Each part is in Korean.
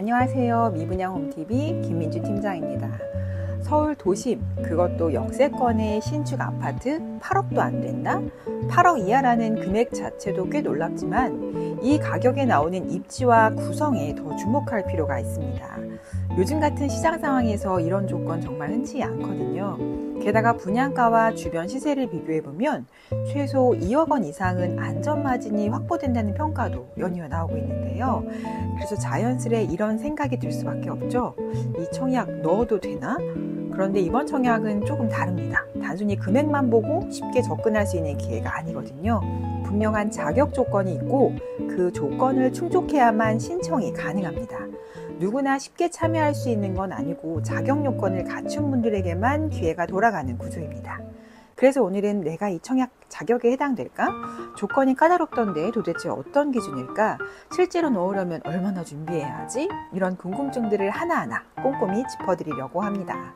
안녕하세요. 미분양 홈TV 김민주 팀장입니다. 서울 도심, 그것도 역세권의 신축 아파트 8억도 안 된다? 8억 이하라는 금액 자체도 꽤 놀랍지만 이 가격에 나오는 입지와 구성에 더 주목할 필요가 있습니다. 요즘 같은 시장 상황에서 이런 조건 정말 흔치 않거든요. 게다가 분양가와 주변 시세를 비교해보면 최소 2억 원 이상은 안전마진이 확보된다는 평가도 연이어 나오고 있는데요. 그래서 자연스레 이런 생각이 들 수밖에 없죠. 이 청약 넣어도 되나? 그런데 이번 청약은 조금 다릅니다. 단순히 금액만 보고 쉽게 접근할 수 있는 기회가 아니거든요. 분명한 자격 조건이 있고 그 조건을 충족해야만 신청이 가능합니다. 누구나 쉽게 참여할 수 있는 건 아니고 자격 요건을 갖춘 분들에게만 기회가 돌아가는 구조입니다. 그래서 오늘은 내가 이 청약 자격에 해당될까? 조건이 까다롭던데 도대체 어떤 기준일까? 실제로 넣으려면 얼마나 준비해야 하지? 이런 궁금증들을 하나하나 꼼꼼히 짚어드리려고 합니다.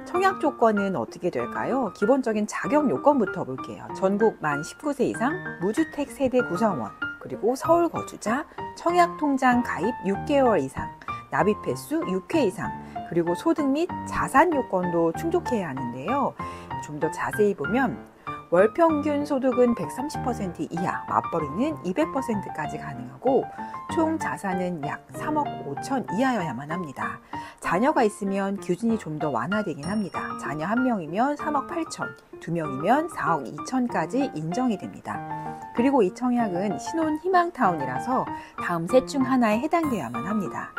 청약 조건은 어떻게 될까요? 기본적인 자격 요건부터 볼게요. 전국 만 19세 이상, 무주택 세대 구성원, 그리고 서울 거주자, 청약 통장 가입 6개월 이상, 납입 횟수 6회 이상, 그리고 소득 및 자산 요건도 충족해야 하는데요. 좀 더 자세히 보면 월 평균 소득은 130% 이하, 맞벌이는 200%까지 가능하고 총 자산은 약 3억 5천 이하여야만 합니다. 자녀가 있으면 기준이 좀 더 완화되긴 합니다. 자녀 1명이면 3억 8천, 2명이면 4억 2천까지 인정이 됩니다. 그리고 이 청약은 신혼 희망타운이라서 다음 셋 중 하나에 해당되어야만 합니다.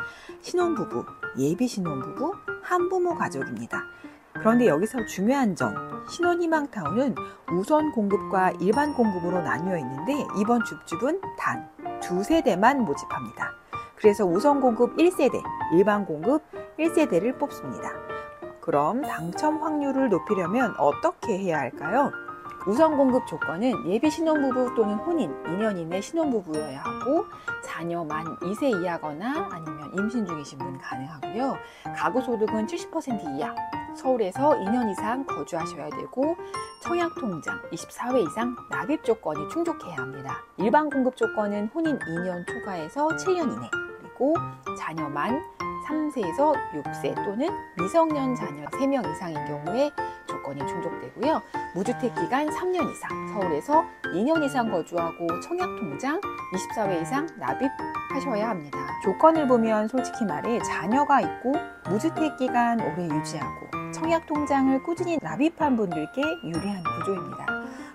신혼부부, 예비 신혼부부, 한부모 가족입니다. 그런데 여기서 중요한 점, 신혼희망타운은 우선 공급과 일반 공급으로 나뉘어 있는데 이번 줍줍은 단 2세대만 모집합니다. 그래서 우선 공급 1세대, 일반 공급 1세대를 뽑습니다. 그럼 당첨 확률을 높이려면 어떻게 해야 할까요? 우선 공급 조건은 예비 신혼부부 또는 혼인 2년 이내 신혼부부여야 하고 자녀 만 2세 이하거나 아니면 임신 중이신 분 가능하고요. 가구 소득은 70% 이하, 서울에서 2년 이상 거주하셔야 되고 청약 통장 24회 이상 납입 조건이 충족해야 합니다. 일반 공급 조건은 혼인 2년 초과해서 7년 이내, 그리고 자녀 만 3세에서 6세 또는 미성년 자녀 3명 이상인 경우에 조건이 충족되고요. 무주택 기간 3년 이상, 서울에서 2년 이상 거주하고 청약통장 24회 이상 납입하셔야 합니다. 조건을 보면 솔직히 말해 자녀가 있고 무주택 기간 오래 유지하고 청약통장을 꾸준히 납입한 분들께 유리한 구조입니다.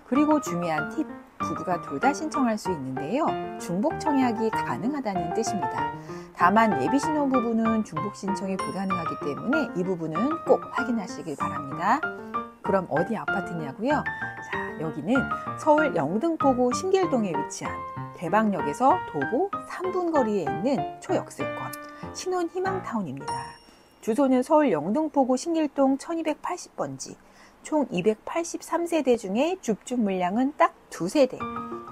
그리고 중요한 팁, 부부가 둘 다 신청할 수 있는데요. 중복 청약이 가능하다는 뜻입니다. 다만 예비 신혼부부는 중복 신청이 불가능하기 때문에 이 부분은 꼭 확인하시길 바랍니다. 그럼 어디 아파트냐고요? 자, 여기는 서울 영등포구 신길동에 위치한 대방역에서 도보 3분 거리에 있는 초역세권 신혼희망타운입니다. 주소는 서울 영등포구 신길동 1280번지, 총 283세대 중에 줍줍 물량은 딱 2세대,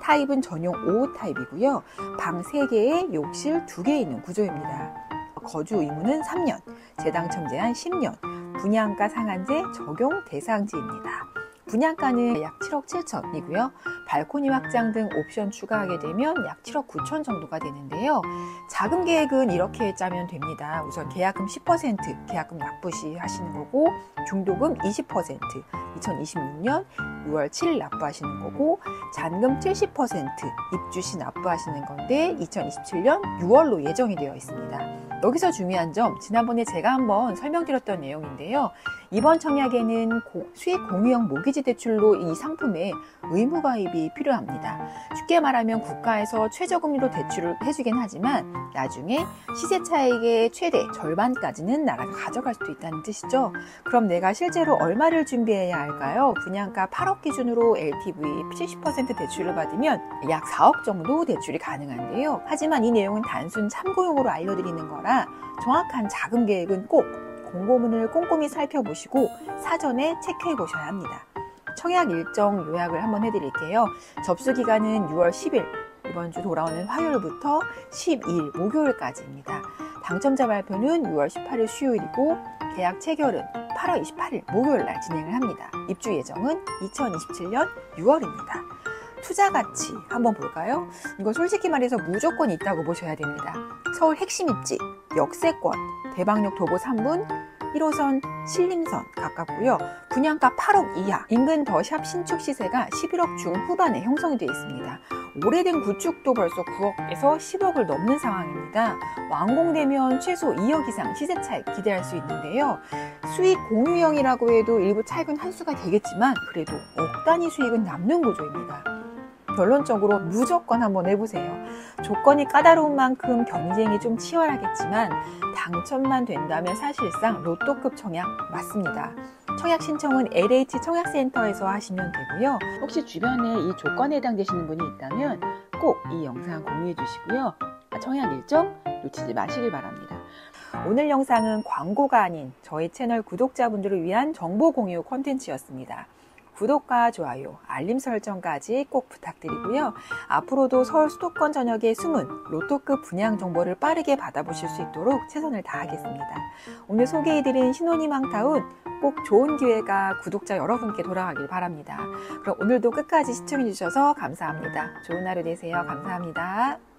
타입은 전용 5호 타입이고요. 방 3개에 욕실 2개 있는 구조입니다. 거주 의무는 3년, 재당첨 제한 10년, 분양가 상한제 적용 대상지입니다. 분양가는 약 7억 7천이고요. 발코니 확장 등 옵션 추가하게 되면 약 7억 9천 정도가 되는데요. 자금 계획은 이렇게 짜면 됩니다. 우선 계약금 10% 계약금 납부시 하시는 거고, 중도금 20% 2026년 6월 7일 납부하시는 거고, 잔금 70% 입주시 납부하시는 건데 2027년 6월로 예정이 되어 있습니다. 여기서 중요한 점, 지난번에 제가 한번 설명드렸던 내용인데요. 이번 청약에는 수익 공유형 모기지 대출로 이 상품에 의무 가입이 필요합니다. 쉽게 말하면 국가에서 최저금리로 대출을 해주긴 하지만 나중에 시세 차익의 최대 절반까지는 나라가 가져갈 수도 있다는 뜻이죠. 그럼 내가 실제로 얼마를 준비해야 할까요? 분양가 8억 기준으로 LTV 70% 대출을 받으면 약 4억 정도 대출이 가능한데요. 하지만 이 내용은 단순 참고용으로 알려드리는 거라 정확한 자금 계획은 꼭 공고문을 꼼꼼히 살펴보시고 사전에 체크해 보셔야 합니다. 청약 일정 요약을 한번 해드릴게요. 접수 기간은 6월 10일, 이번 주 돌아오는 화요일부터 12일 목요일까지입니다. 당첨자 발표는 6월 18일 수요일이고 계약 체결은 8월 28일 목요일 날 진행을 합니다. 입주 예정은 2027년 6월입니다. 투자 가치 한번 볼까요? 이거 솔직히 말해서 무조건 있다고 보셔야 됩니다. 서울 핵심 입지, 역세권, 대방역 도보 3분, 1호선 신림선 가깝고요. 분양가 8억 이하, 인근 더샵 신축 시세가 11억 중후반에 형성이 되어 있습니다. 오래된 구축도 벌써 9억에서 10억을 넘는 상황입니다. 완공되면 최소 2억 이상 시세 차익 기대할 수 있는데요. 수익 공유형이라고 해도 일부 차익은 환수가 되겠지만 그래도 억 단위 수익은 남는 구조입니다. 결론적으로 무조건 한번 해보세요. 조건이 까다로운 만큼 경쟁이 좀 치열하겠지만 당첨만 된다면 사실상 로또급 청약 맞습니다. 청약 신청은 LH 청약센터에서 하시면 되고요. 혹시 주변에 이 조건에 해당되시는 분이 있다면 꼭 이 영상 공유해 주시고요. 청약 일정 놓치지 마시길 바랍니다. 오늘 영상은 광고가 아닌 저희 채널 구독자분들을 위한 정보 공유 콘텐츠였습니다. 구독과 좋아요, 알림 설정까지 꼭 부탁드리고요. 앞으로도 서울 수도권 전역의 숨은 로또급 분양 정보를 빠르게 받아보실 수 있도록 최선을 다하겠습니다. 오늘 소개해드린 신혼희망타운 꼭 좋은 기회가 구독자 여러분께 돌아가길 바랍니다. 그럼 오늘도 끝까지 시청해주셔서 감사합니다. 좋은 하루 되세요. 감사합니다.